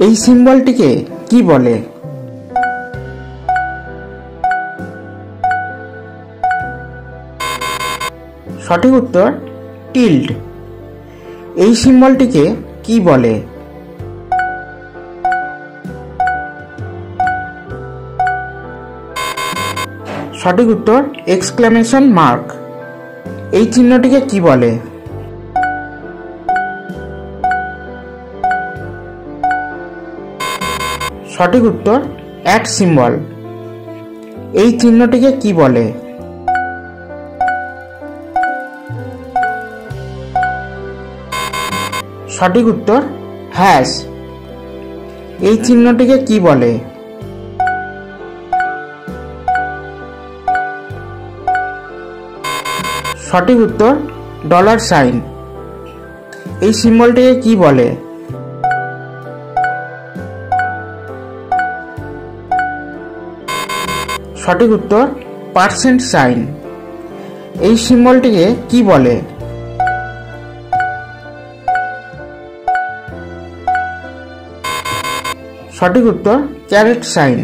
এই সিম্বলটিকে কি বলে? সঠিক উত্তর টিল্ড। এই সিম্বলটিকে কি বলে? সঠিক উত্তর এক্সক্লেমেশন মার্ক। এই চিহ্নটিকে কি বলে? সঠিক উত্তর অ্যাট সিম্বল। এই চিহ্নটিকে কি বলে? সঠিক উত্তর হ্যাশ। এই চিহ্নটিকে কি বলে? সঠিক উত্তর ডলার সাইন। এই সিম্বলটিকে কি বলে? সঠিক উত্তর পার্সেন্ট সাইন। এই সিম্বলটিকে কি বলে? সঠিক উত্তর ক্যারেট সাইন।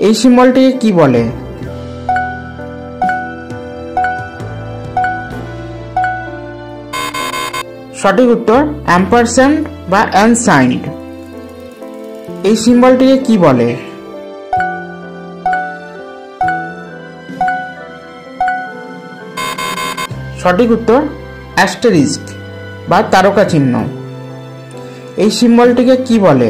এই সিম্বলটিকে কি বলে? সঠিক উত্তর অ্যাম্পারস্যান্ড বা অ্যানসাইন্ড। এই সিম্বলটিকে কি বলে? সঠিক উত্তর অ্যাস্টেরিস্ক বা তারকা চিহ্ন। এই সিম্বলটিকে কি বলে?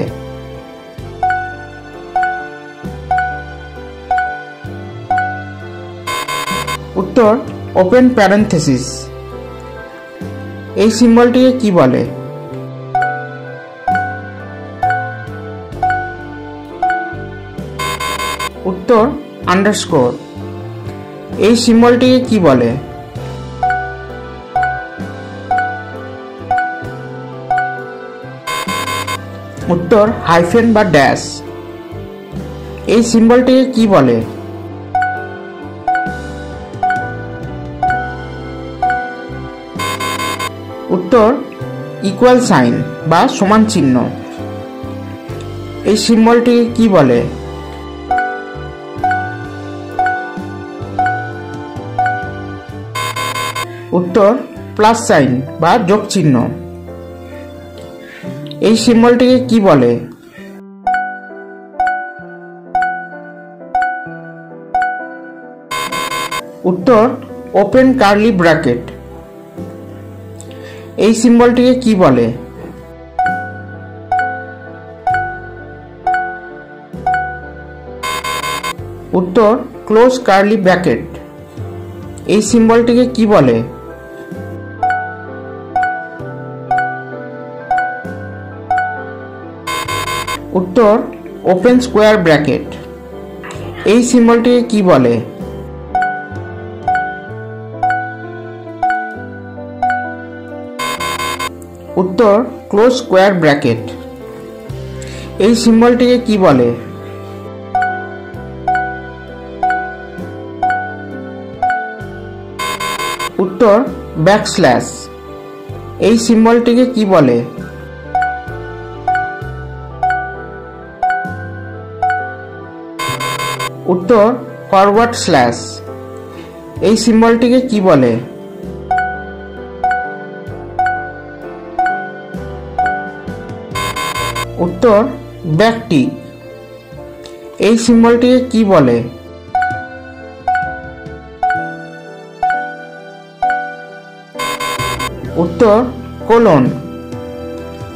উত্তর ওপেন প্যারেনথেসিস। এই সিম্বলটিকে কি বলে? উত্তর আন্ডারস্কোর। এই সিম্বলটিকে কি বলে? উত্তর হাইফেন বা ড্যাশ। এই সিম্বলটিকে কি বলে? উত্তর ইকুয়াল সাইন বা সমান চিহ্ন। এই সিম্বলটিকে কি বলে? উত্তর প্লাস সাইন বা যোগ চিহ্ন। এই সিম্বলটিকে কি বলে? উত্তর ওপেন কার্লি ব্র্যাকেট। এই সিম্বলটিকে কি বলে? উত্তর ক্লোজ কার্লি ব্র্যাকেট। এই সিম্বলটিকে কি বলে? উত্তর ওপেন স্কোয়ার ব্র্যাকেট। এই সিম্বলটিকে কি বলে? উত্তর ক্লোজ স্কোয়ার ব্র্যাকেট। এই সিম্বলটিকে কি বলে? উত্তর ব্যাকস্ল্যাশ। এই সিম্বলটিকে কি বলে? উত্তর ফরওয়ার্ড স্ল্যাশ। এই সিম্বলটিকে কি বলে? উত্তর ব্যাকটিক। এই সিম্বলটিকে কি বলে? উত্তর কোলন।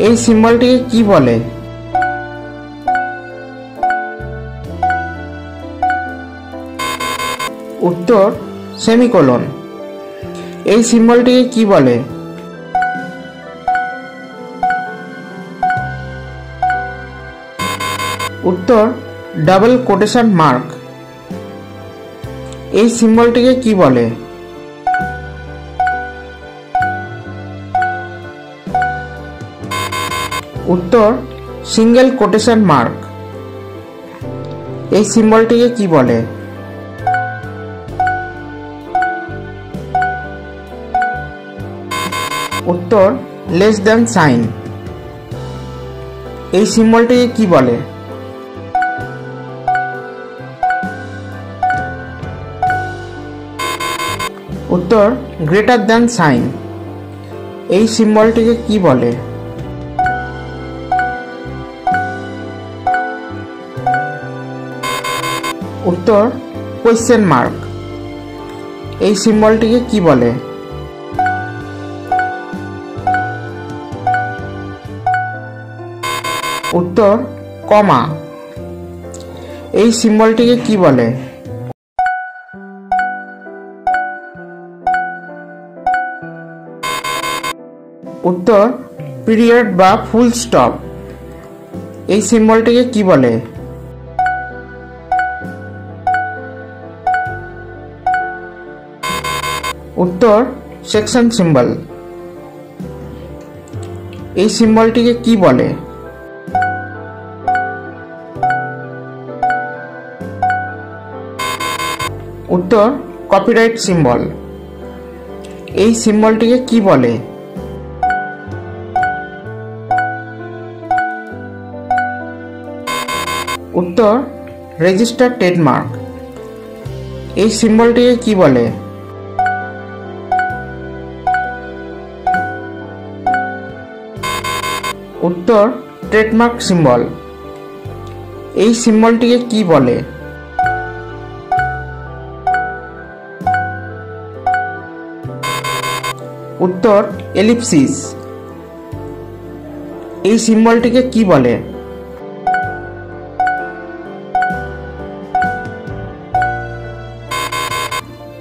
এই সিম্বলটিকে কি বলে? উত্তর সেমিকোলন। এই সিম্বলটিকে কি বলে? উত্তর ডাবল কোটেশন মার্ক। এই সিম্বলটিকে কি বলে? উত্তর সিঙ্গেল কোটেশন মার্ক। এই সিম্বলটিকে কি বলে? উত্তর লেস দ্যান সাইন। এই সিম্বলটিকে কি বলে? উত্তর গ্রেটার দ্যান সাইন। এই সিম্বলটিকে কি বলে? উত্তর কোয়েশ্চেন মার্ক। এই সিম্বলটিকে কি বলে? উত্তর কমা। এই সিম্বলটিকে কি বলে? উত্তর পিরিয়ড বা ফুল স্টপ। এই সিম্বলটিকে কি বলে? উত্তর সেকশন সিম্বল। এই সিম্বলটিকে কি বলে? উত্তর কপিরাইট সিম্বল। এই সিম্বলটিকে কি বলে? উত্তর রেজিস্টার ট্রেডমার্ক। এই সিম্বলটিকে কি বলে? উত্তর ট্রেডমার্ক সিম্বল। এই সিম্বলটিকে কি বলে? উত্তর এলিপসিস। এই সিম্বলটিকে কি বলে?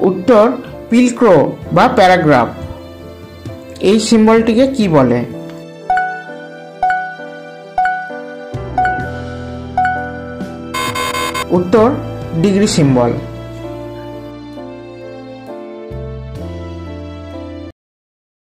উত্তর পিলক্রো বা প্যারাগ্রাফ। এই সিম্বলটিকে কি বলে? উত্তর ডিগ্রি সিম্বল।